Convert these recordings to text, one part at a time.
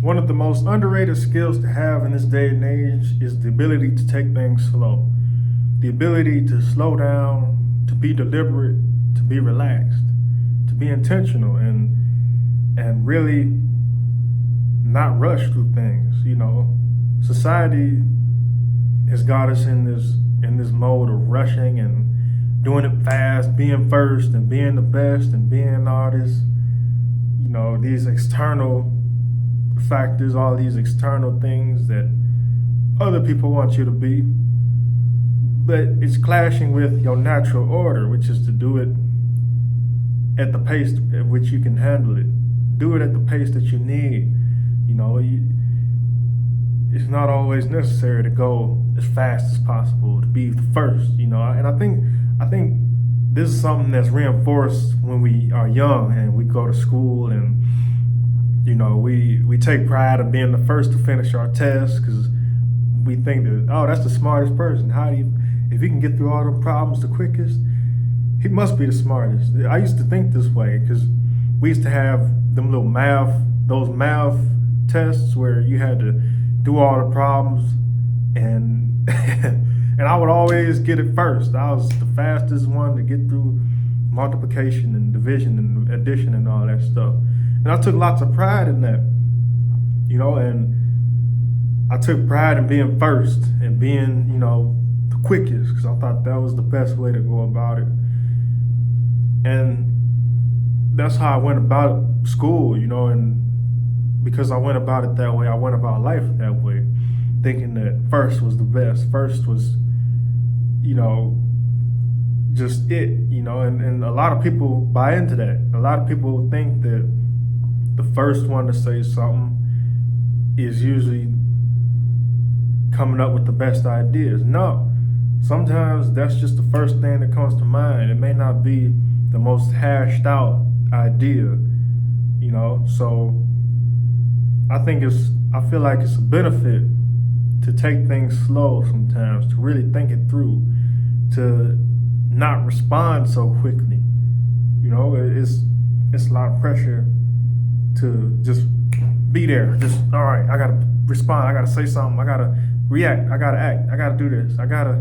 One of the most underrated skills to have in this day and age is the ability to take things slow. The ability to slow down, to be deliberate, to be relaxed, to be intentional and really not rush through things. Society has got us in this mode of rushing and doing it fast, being first and being the best and being all this, these external factors, all these external things that other people want you to be. But it's clashing with your natural order, which is to do it at the pace at which you can handle it. Do it at the pace that you need. It's not always necessary to go as fast as possible to be the first. And I think this is something that's reinforced when we are young and we go to school and we take pride in being the first to finish our tests because we think that, oh, that's the smartest person. If he can get through all the problems the quickest, he must be the smartest. I used to think this way because we used to have those math tests where you had to do all the problems and and I would always get it first. I was the fastest one to get through multiplication and division and addition and all that stuff. And I took lots of pride in that, and I took pride in being first and being, the quickest because I thought that was the best way to go about it. And that's how I went about school, and because I went about it that way, I went about life that way, thinking that first was the best. First was, just it, and a lot of people buy into that. A lot of people think that the first one to say something is usually coming up with the best ideas. No, sometimes that's just the first thing that comes to mind. It may not be the most hashed out idea, so I feel like it's a benefit to take things slow sometimes, to really think it through, to not respond so quickly. It's a lot of pressure to just be there. Just, all right, I gotta respond, I gotta say something, I gotta react, I gotta act, I gotta do this, I gotta.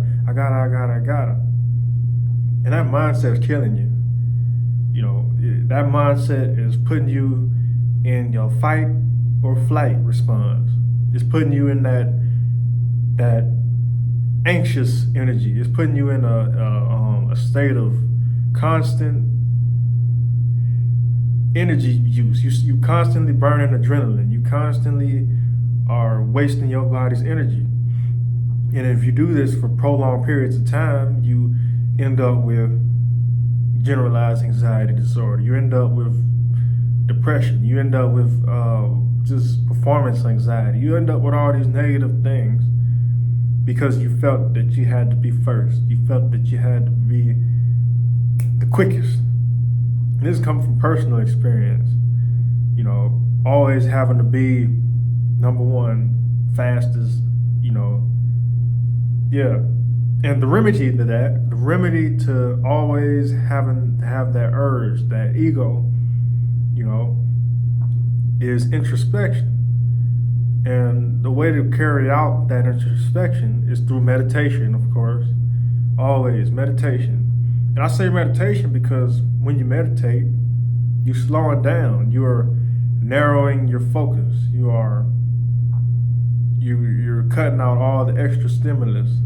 And that mindset is killing you. That mindset is putting you in your fight or flight response. It's putting you in that anxious energy. It's putting you in a state of constant energy use. You constantly burning adrenaline. You constantly are wasting your body's energy. And if you do this for prolonged periods of time, you end up with generalized anxiety disorder. You end up with depression. You end up with just performance anxiety. You end up with all these negative things because you felt that you had to be first. You felt that you had to be the quickest. And this comes from personal experience. Always having to be number one, fastest, yeah. And the remedy to always having to have that urge, that ego, is introspection. And the way to carry out that introspection is through meditation, of course. Always meditation. And I say meditation because when you meditate, you're slowing down. You're narrowing your focus. You're cutting out all the extra stimulus,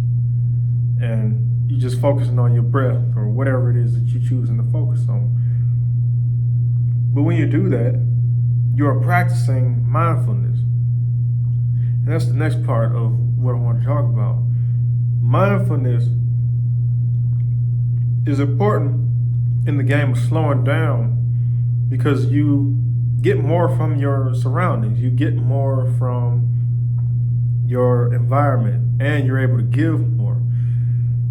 and you're just focusing on your breath or whatever it is that you're choosing to focus on. But when you do that, you're practicing mindfulness. And that's the next part of what I want to talk about. Mindfulness is important in the game of slowing down because you get more from your surroundings. You get more from your environment and you're able to give more.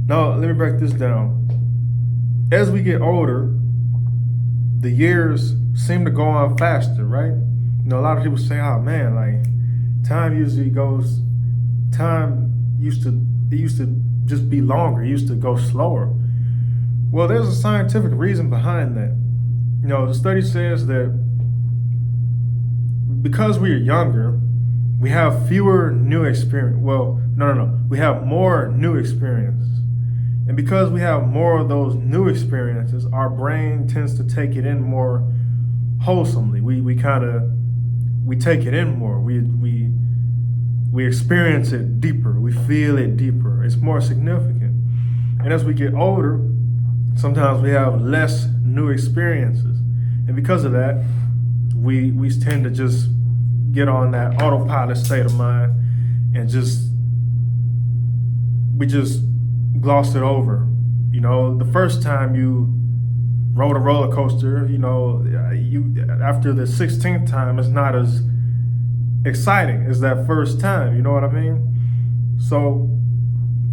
Now, let me break this down. As we get older, the years seem to go on faster, right? A lot of people say, oh man, like time used to just be longer. It used to go slower. Well, there's a scientific reason behind that. The study says that because we are younger, we have fewer new experience. Well, no. We have more new experiences. And because we have more of those new experiences, our brain tends to take it in more wholesomely. We take it in more. We experience it deeper. We feel it deeper. It's more significant. And as we get older, sometimes we have less new experiences. And because of that, we tend to just get on that autopilot state of mind and we just gloss it over. You know, the first time you rode a roller coaster, you know, after the 16th time, it's not as exciting as that first time. You know what I mean? So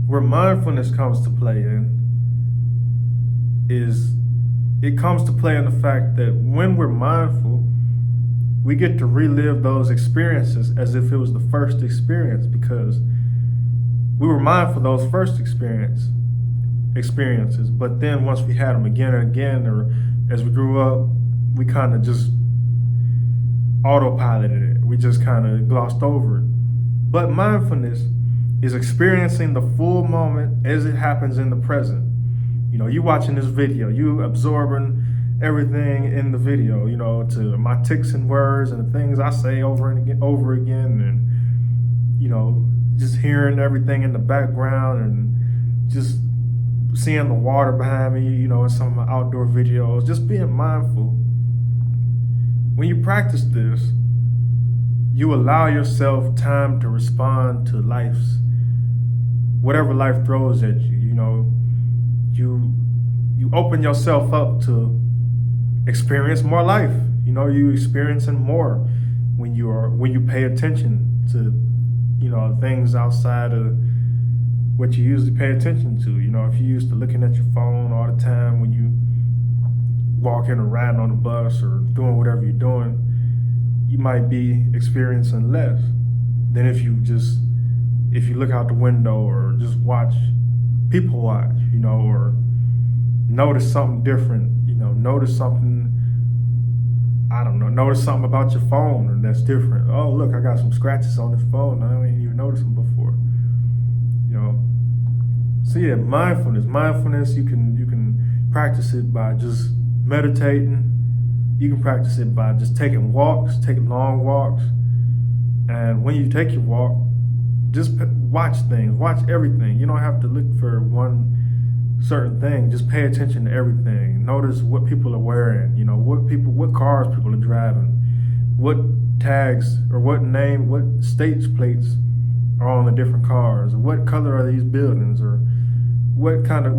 where mindfulness comes to play in is it comes to play in the fact that when we're mindful, we get to relive those experiences as if it was the first experience, because we were mindful of those first experiences. But then once we had them again and again, or as we grew up, we kind of just autopiloted it. We just kind of glossed over it. But mindfulness is experiencing the full moment as it happens in the present. You know, you watching this video, you absorbing everything in the video, you know, to my ticks and words and the things I say over again, and, you know, just hearing everything in the background and just seeing the water behind me, you know, in some of my outdoor videos, just being mindful. When you practice this, you allow yourself time to respond to whatever life throws at you. You know, you open yourself up to experience more life. You know, you experiencing more when you pay attention to, you know, things outside of what you usually pay attention to. You know, if you're used to looking at your phone all the time when you walking or riding on the bus or doing whatever you're doing, you might be experiencing less than if you look out the window or just people watch, you know, or notice something different, you know, notice something about your phone that's different. Oh, look, I got some scratches on this phone. I didn't even notice them before. You know. So yeah, mindfulness, you can practice it by just meditating. You can practice it by just taking long walks. And when you take your walk, just watch things, watch everything. You don't have to look for one certain thing. Just pay attention to everything. Notice what people are wearing, you know, what cars people are driving, what tags or what state plates are on the different cars, or what color are these buildings, or what color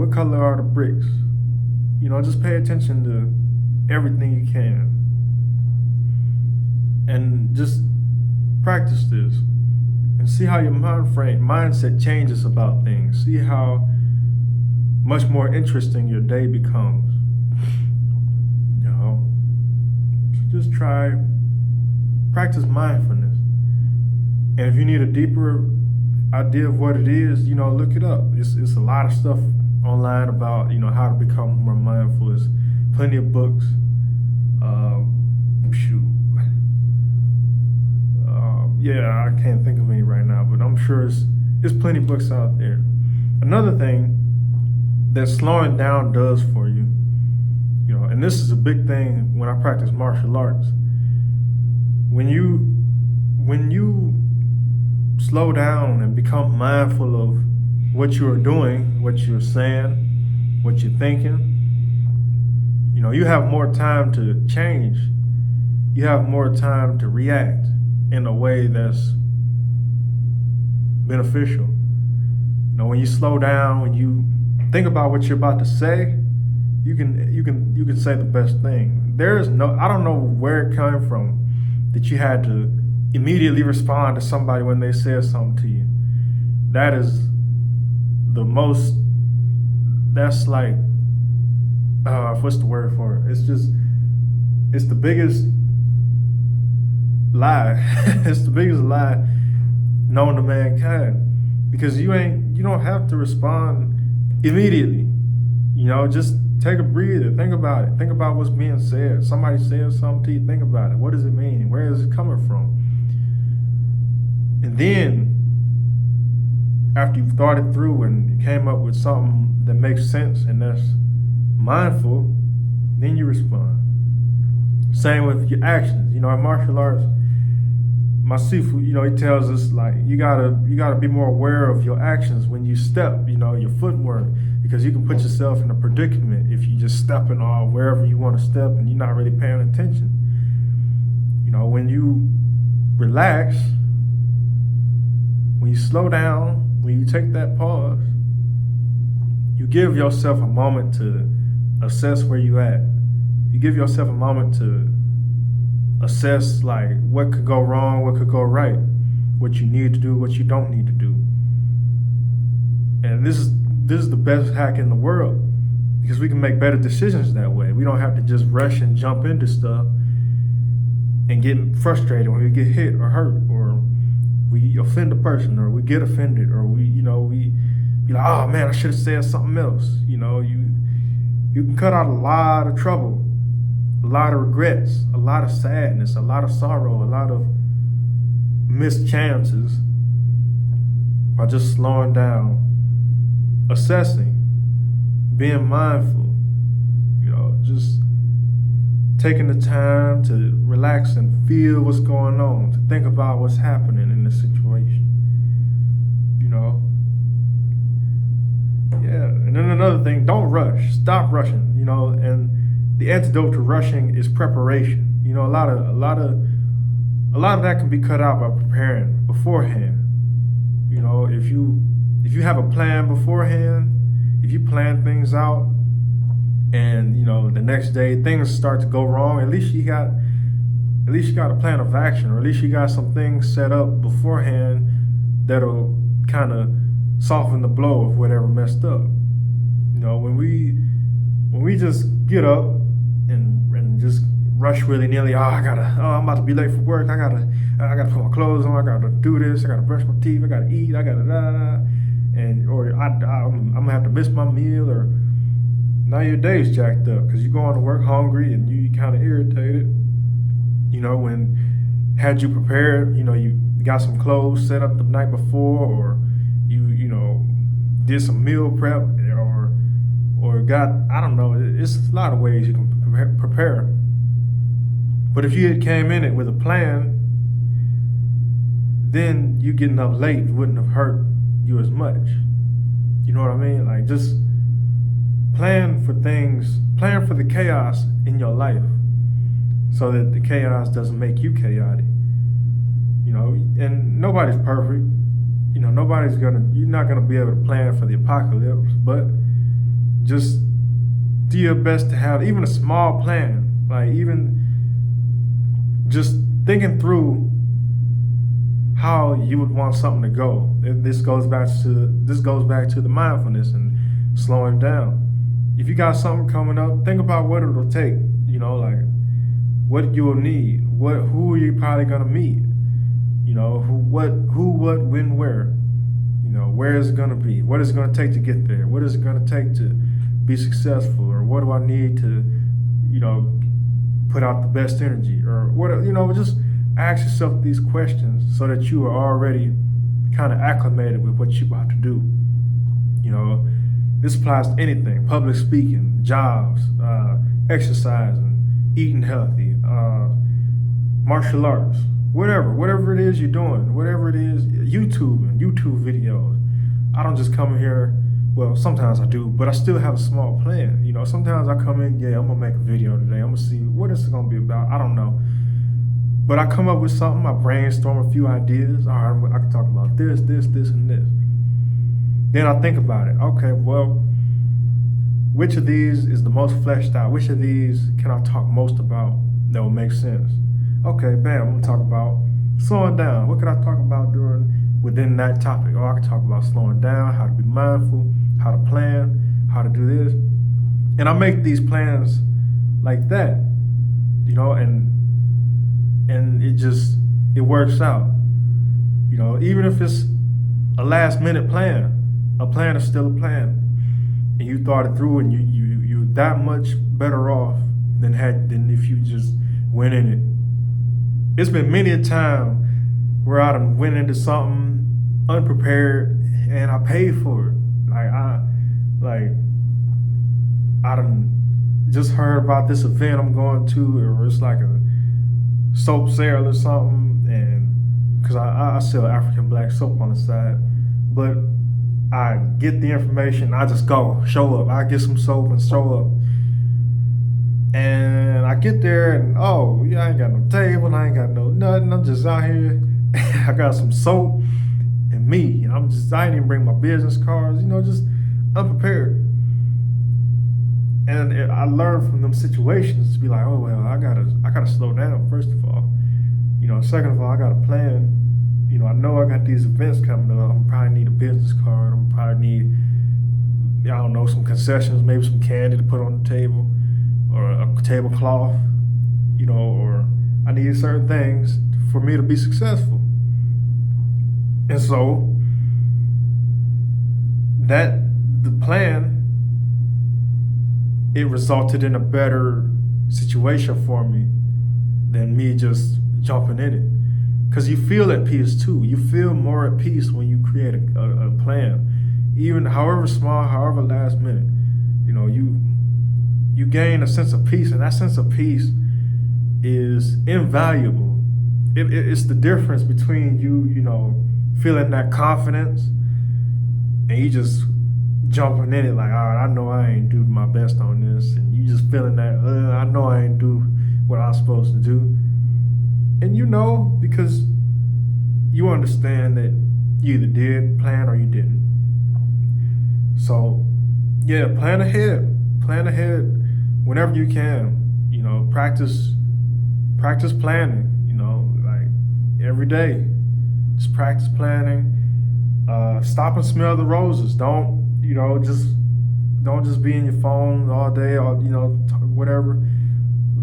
are the bricks. You know, just pay attention to everything you can. And just practice this and see how your mindset changes about things. See how much more interesting your day becomes. You know, just practice mindfulness. And if you need a deeper idea of what it is, you know, look it up. It's a lot of stuff online about, you know, how to become more mindful. There's plenty of books. Yeah, I can't think of any right now, but I'm sure there's plenty of books out there. Another thing that slowing down does for you, you know, and this is a big thing when I practice martial arts. When you slow down and become mindful of what you are doing, what you're saying, what you're thinking, you know, you have more time to change. You have more time to react in a way that's beneficial. You know, when you slow down, when you think about what you're about to say, you can say the best thing. I don't know where it came from that you had to immediately respond to somebody when they said something to you. That's like, what's the word for it? It's the biggest lie. It's the biggest lie known to mankind, because you don't have to respond immediately. You know, just take a breather. Think about it. Think about what's being said. Somebody said something to you. Think about it. What does it mean? Where is it coming from? And then, after you've thought it through and came up with something that makes sense and that's mindful, then you respond. Same with your actions. In martial arts, my Sifu, he tells us like you gotta be more aware of your actions when you step, your footwork, because you can put yourself in a predicament if you just stepping off wherever you want to step and you're not really paying attention. When you relax, when you slow down, when you take that pause, you give yourself a moment to assess where you at. You give yourself a moment to assess like what could go wrong, what could go right, what you need to do, what you don't need to do. And this is the best hack in the world, because we can make better decisions that way. We don't have to just rush and jump into stuff and get frustrated when we get hit or hurt, or we offend a person, or we get offended, or we be like, oh man, I should have said something else. You can cut out a lot of trouble, a lot of regrets, a lot of sadness, a lot of sorrow, a lot of missed chances by just slowing down, assessing, being mindful, just taking the time to relax and feel what's going on, to think about what's happening in the situation. Yeah, and then another thing, don't rush. Stop rushing, and the antidote to rushing is preparation. A lot of that can be cut out by preparing beforehand. If you have a plan beforehand, if you plan things out, and the next day things start to go wrong, at least you got a plan of action, or at least you got some things set up beforehand that'll kind of soften the blow of whatever messed up. When we just get up and just rush willy-nilly, I'm about to be late for work, I gotta put my clothes on, I gotta do this, I gotta brush my teeth, I gotta eat, I gotta I'm gonna have to miss my meal, or now your day's jacked up because you're going to work hungry and you kind of irritated. When had you prepared, you got some clothes set up the night before, or you did some meal prep, or got, I don't know, it's a lot of ways you can prepare. But if you had came in it with a plan, then you getting up late wouldn't have hurt you as much. You know what I mean? Like, just plan for things, plan for the chaos in your life so that the chaos doesn't make you chaotic. And nobody's perfect. You're not gonna be able to plan for the apocalypse, but just do your best to have even a small plan, like even just thinking through how you would want something to go. This goes back to the mindfulness and slowing down. If you got something coming up, think about what it'll take, like what you will need, who are you probably gonna meet, who, what, when, where, where is it gonna be, what is it gonna take to get there, what is it gonna take to be successful, or what do I need to, put out the best energy, or what, just ask yourself these questions so that you are already kind of acclimated with what you're about to do. This applies to anything: public speaking, jobs, exercising, eating healthy, martial arts, whatever it is you're doing, whatever it is, YouTube videos. I don't just come in here, well, sometimes I do, but I still have a small plan. Sometimes I come in, I'm gonna make a video today, I'm gonna see what it's gonna be about, I don't know. But I come up with something, I brainstorm a few ideas. All right, I can talk about this, and this. Then I think about it. Okay, well, which of these is the most fleshed out? Which of these can I talk most about that will make sense? Okay, bam, I'm gonna talk about slowing down. What could I talk about within that topic? I could talk about slowing down, how to be mindful, how to plan, how to do this. And I make these plans like that, and it works out. Even if it's a last minute plan, a plan is still a plan. And you thought it through, and you that much better off than if you just went in it. It's been many a time where I done went into something unprepared and I paid for it. I done just heard about this event I'm going to, or it's like a soap sale or something, and because I sell African black soap on the side, but I get the information, I just go, show up, I get some soap and show up. And I get there and oh, yeah, I ain't got no table, I ain't got no nothing, I'm just out here. I got some soap and me. I didn't even bring my business cards, just unprepared. And I learned from them situations to be like, oh well, I gotta slow down, first of all. Second of all, I got a plan. I know I got these events coming up. I'm probably need a business card. I'm probably need, I don't know, some concessions, maybe some candy to put on the table, or a tablecloth, or I need certain things for me to be successful. And so the plan, it resulted in a better situation for me than me just jumping in it. Because you feel at peace too. You feel more at peace when you create a plan, even however small, however last minute. You gain a sense of peace, and that sense of peace is invaluable. It's the difference between you feeling that confidence and you just jumping in it like, all right, I know I ain't do my best on this, and you just feeling that, I know I ain't do what I was supposed to do. And because you understand that you either did plan or you didn't. So, yeah, plan ahead whenever you can. Practice planning, like every day. Just practice planning. Stop and smell the roses. Don't just be in your phone all day or, whatever.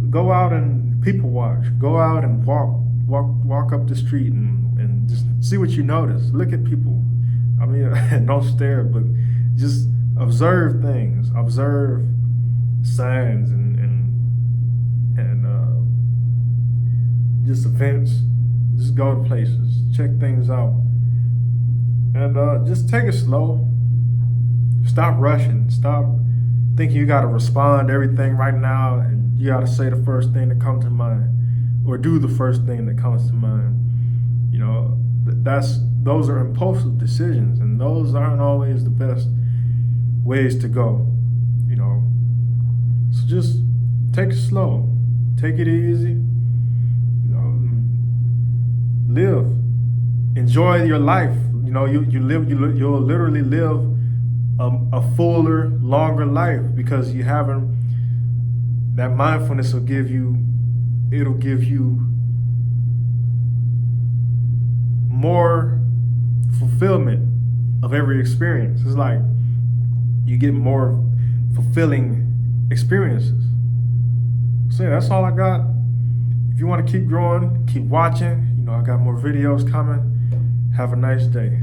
Go out and people watch. Go out and walk up the street and just see what you notice. Look at people. I mean, don't stare, but just observe things. Observe signs and just events. Just go to places. Check things out. And just take it slow. Stop rushing. Stop thinking you got to respond to everything right now, and you got to say the first thing that comes to mind, or do the first thing that comes to mind. Those are impulsive decisions, and those aren't always the best ways to go. So just take it slow, take it easy. Live, enjoy your life. You'll literally live a fuller, longer life because you haven't. That mindfulness will give you more fulfillment of every experience. It's like you get more fulfilling experiences. So yeah, that's all I got. If you want to keep growing, keep watching. I got more videos coming. Have a nice day.